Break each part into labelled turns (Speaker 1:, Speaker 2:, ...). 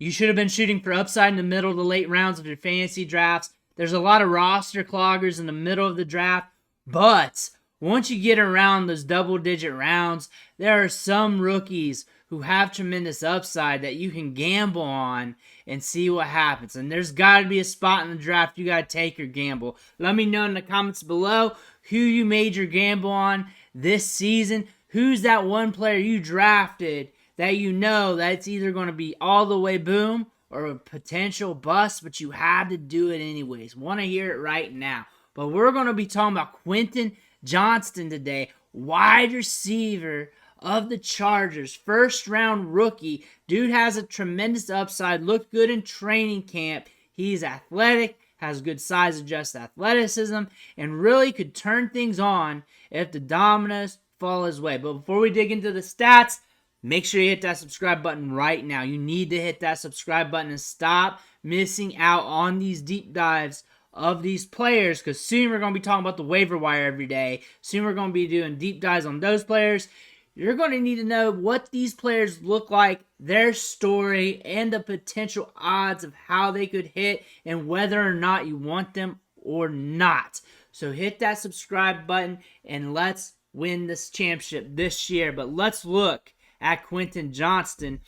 Speaker 1: You should have been shooting for upside in the middle of the late rounds of your fantasy drafts. There's a lot of roster cloggers in the middle of the draft, but once you get around those double-digit rounds, there are some rookies who have tremendous upside that you can gamble on and see what happens. And there's got to be a spot in the draft you got to take your gamble. Let me know in the comments below who you made your gamble on this season. Who's that one player you drafted that you know that it's either going to be all the way boom or a potential bust, but you had to do it anyways. Want to hear it right now. But we're going to be talking about Quentin Johnston today, wide receiver of the Chargers, first round rookie. Dude has a tremendous upside, looked good in training camp. He's athletic, has good size adjusted athleticism, and really could turn things on if the dominoes fall his way. But before we dig into the stats, make sure you hit that subscribe button right now. You need to hit that subscribe button and stop missing out on these deep dives of these players, because soon we're going to be talking about the waiver wire every day. Soon we're going to be doing deep dives on those players. You're going to need to know what these players look like, their story, and the potential odds of how they could hit and whether or not you want them or not. So hit that subscribe button and let's win this championship this year. But let's look at Quentin Johnston.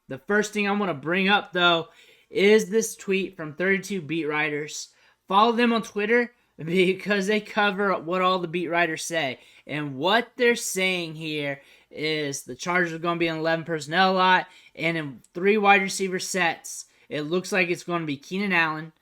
Speaker 1: The first thing I'm going to bring up, though, is this tweet from 32 Beat Writers. Follow them on Twitter because they cover what all the beat writers say. And what they're saying here is the Chargers are going to be an 11 personnel lot, and in 3 wide receiver sets, it looks like it's going to be Keenan Allen,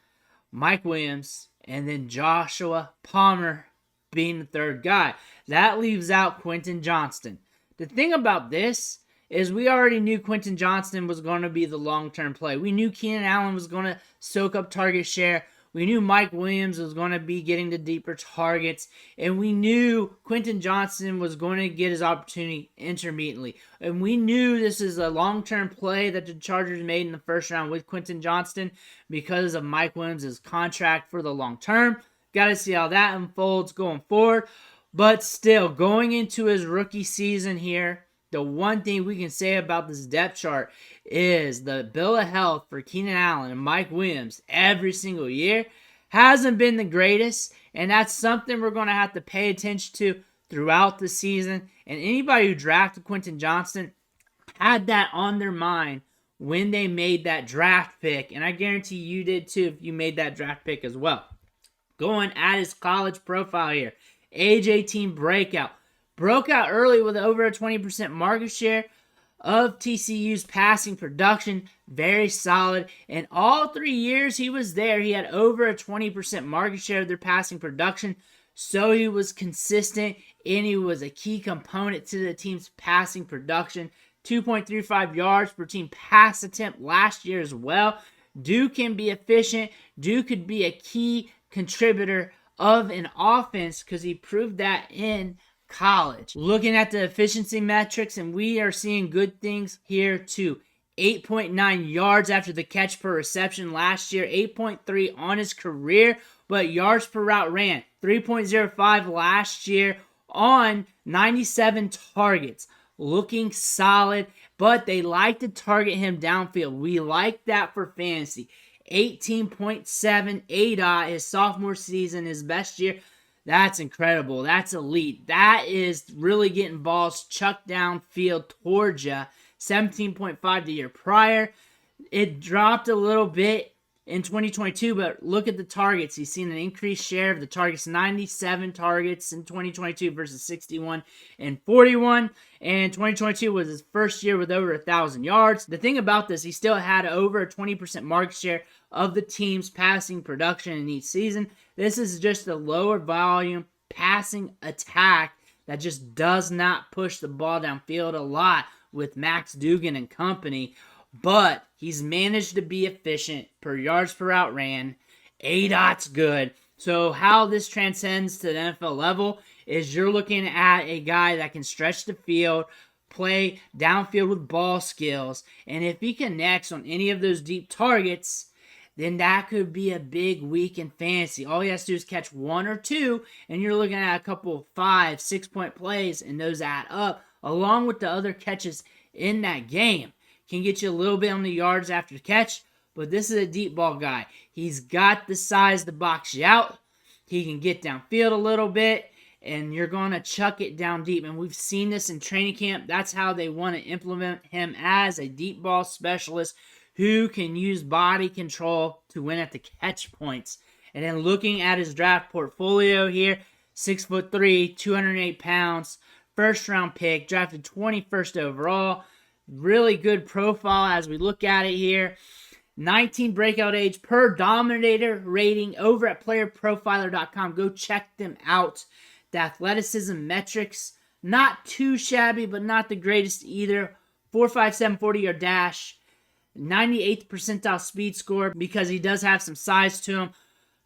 Speaker 1: Mike Williams, and then Joshua Palmer being the third guy. That leaves out Quentin Johnston. The thing about this is we already knew Quentin Johnston was going to be the long-term play. We knew Keenan Allen was going to soak up target share. We knew Mike Williams was going to be getting the deeper targets. And we knew Quentin Johnston was going to get his opportunity intermittently. And we knew this is a long-term play that the Chargers made in the first round with Quentin Johnston because of Mike Williams' contract for the long term. Got to see how that unfolds going forward. But still, going into his rookie season here, the one thing we can say about this depth chart is the bill of health for Keenan Allen and Mike Williams every single year hasn't been the greatest, and that's something we're going to have to pay attention to throughout the season. And anybody who drafted Quentin Johnston had that on their mind when they made that draft pick, and I guarantee you did too if you made that draft pick as well. Going at his college profile here, age 18 breakout. Broke out early with over a 20% market share of TCU's passing production. Very solid. And all 3 years he was there, he had over a 20% market share of their passing production. So he was consistent, and he was a key component to the team's passing production. 2.35 yards per team pass attempt last year as well. Dude can be efficient. Dude could be a key contributor of an offense because he proved that in college. Looking at the efficiency metrics, and we are seeing good things here too. 8.9 yards after the catch per reception last year, 8.3 on his career, but yards per route ran, 3.05 last year on 97 targets. Looking solid, but they like to target him downfield. We like that for fantasy. 18.7 ADOT his sophomore season, his best year. That's incredible. That's elite. That is really getting balls chucked downfield towards you. 17.5 the year prior. It dropped a little bit in 2022, but look at the targets. He's seen an increased share of the targets. 97 targets in 2022 versus 61 and 41. And 2022 was his first year with over 1,000 yards. The thing about this, he still had over a 20% market share of the team's passing production in each season. This is just a lower volume passing attack that just does not push the ball downfield a lot with Max Duggan and company. But he's managed to be efficient per yards per route ran. ADOT's good. So how this transcends to the NFL level is you're looking at a guy that can stretch the field, play downfield with ball skills, and if he connects on any of those deep targets, then that could be a big week in fantasy. All he has to do is catch 1 or 2, and you're looking at a couple 5-6 point plays, and those add up, along with the other catches in that game. can get you a little bit on the yards after catch, but this is a deep ball guy. He's got the size to box you out. He can get downfield a little bit, and you're going to chuck it down deep. And we've seen this in training camp. That's how they want to implement him as a deep ball specialist who can use body control to win at the catch points. And then looking at his draft portfolio here, 6'3", 208 pounds, first round pick, drafted 21st overall. Really good profile as we look at it here. 19 breakout age per Dominator rating over at playerprofiler.com. Go check them out. The athleticism metrics, not too shabby, but not the greatest either. 4.57 40-yard dash. 98th percentile speed score because he does have some size to him.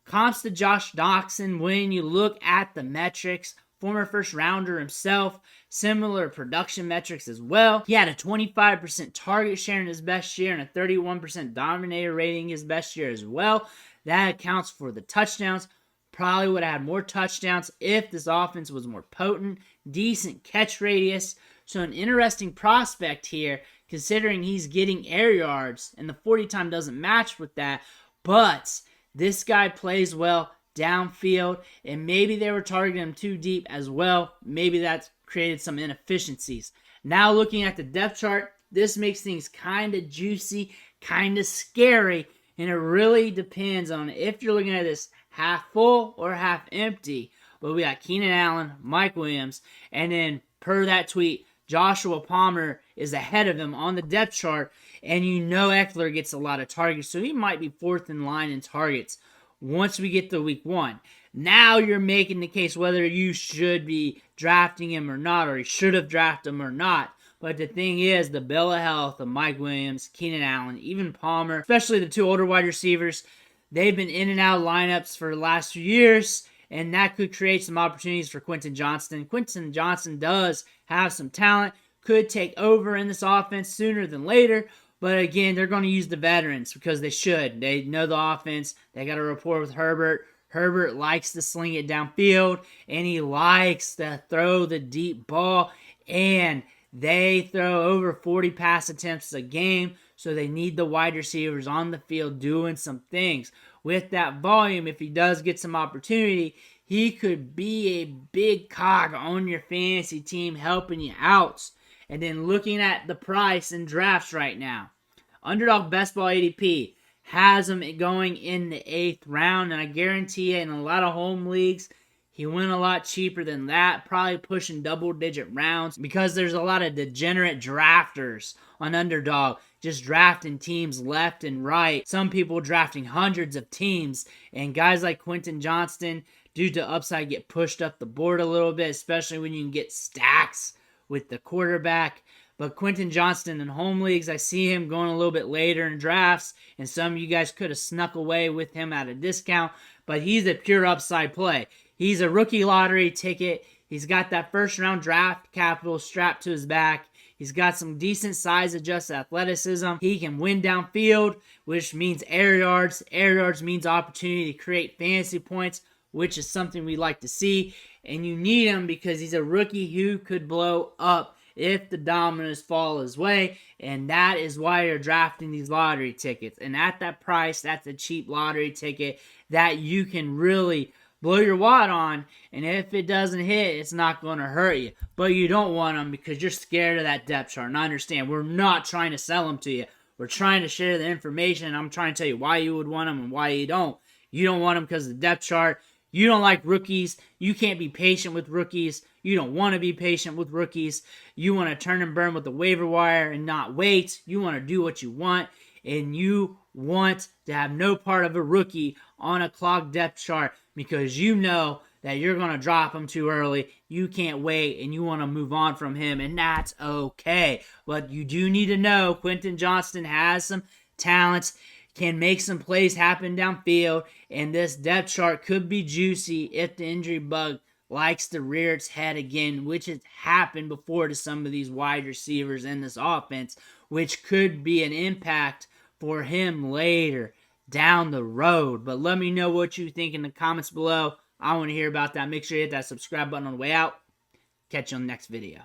Speaker 1: Comps to Josh Doctson when you look at the metrics. Former first rounder himself. Similar production metrics as well. He had a 25% target share in his best year and a 31% dominator rating his best year as well. That accounts for the touchdowns. Probably would have had more touchdowns if this offense was more potent. Decent catch radius. So an interesting prospect here, considering he's getting air yards, and the 40 time doesn't match with that. But this guy plays well downfield, and maybe they were targeting him too deep as well. Maybe that's created some inefficiencies. Now looking at the depth chart, this makes things kind of juicy, kind of scary, and it really depends on if you're looking at this half full or half empty. But we got Keenan Allen, Mike Williams, and then per that tweet, Joshua Palmer is ahead of him on the depth chart, and you know Eckler gets a lot of targets, so he might be fourth in line in targets once we get to week 1. Now you're making the case whether you should be drafting him or not, or you should have drafted him or not. But the thing is, the bill of health of Mike Williams, Keenan Allen, even Palmer, especially the two older wide receivers, they've been in and out of lineups for the last few years, and that could create some opportunities for Quentin Johnston. Quentin Johnston does have some talent, could take over in this offense sooner than later, but again, they're going to use the veterans because they should. They know the offense. They got a rapport with Herbert. Herbert likes to sling it downfield, and he likes to throw the deep ball, and they throw over 40 pass attempts a game, so they need the wide receivers on the field doing some things. With that volume, if he does get some opportunity, he could be a big cog on your fantasy team helping you out. And then looking at the price in drafts right now, Underdog Best Ball ADP has him going in the 8th round, and I guarantee you in a lot of home leagues, he went a lot cheaper than that, probably pushing double-digit rounds because there's a lot of degenerate drafters on Underdog, just drafting teams left and right. Some people drafting hundreds of teams, and guys like Quentin Johnston, due to upside, get pushed up the board a little bit, especially when you can get stacks with the quarterback. But Quentin Johnston in home leagues, I see him going a little bit later in drafts, and some of you guys could have snuck away with him at a discount, but he's a pure upside play. He's a rookie lottery ticket. He's got that first-round draft capital strapped to his back. He's got some decent size-adjusted athleticism. He can win downfield, which means air yards. Air yards means opportunity to create fantasy points, which is something we like to see. And you need him because he's a rookie who could blow up if the dominoes fall his way, and that is why you're drafting these lottery tickets. And at that price, that's a cheap lottery ticket that you can really blow your wad on, and if it doesn't hit, it's not going to hurt you. But you don't want them because you're scared of that depth chart. And I understand, we're not trying to sell them to you. We're trying to share the information, and I'm trying to tell you why you would want them and why you don't. You don't want them because of the depth chart. You don't like rookies. You can't be patient with rookies. You don't want to be patient with rookies. You want to turn and burn with the waiver wire and not wait. You want to do what you want, and you want to have no part of a rookie on a clogged depth chart because you know that you're going to drop him too early. You can't wait, and you want to move on from him, and that's okay. But you do need to know Quentin Johnston has some talents, can make some plays happen downfield, and this depth chart could be juicy if the injury bug likes to rear its head again, which has happened before to some of these wide receivers in this offense, which could be an impact for him later down the road. But let me know what you think in the comments below. I want to hear about that. Make sure you hit that subscribe button on the way out. Catch you on the next video.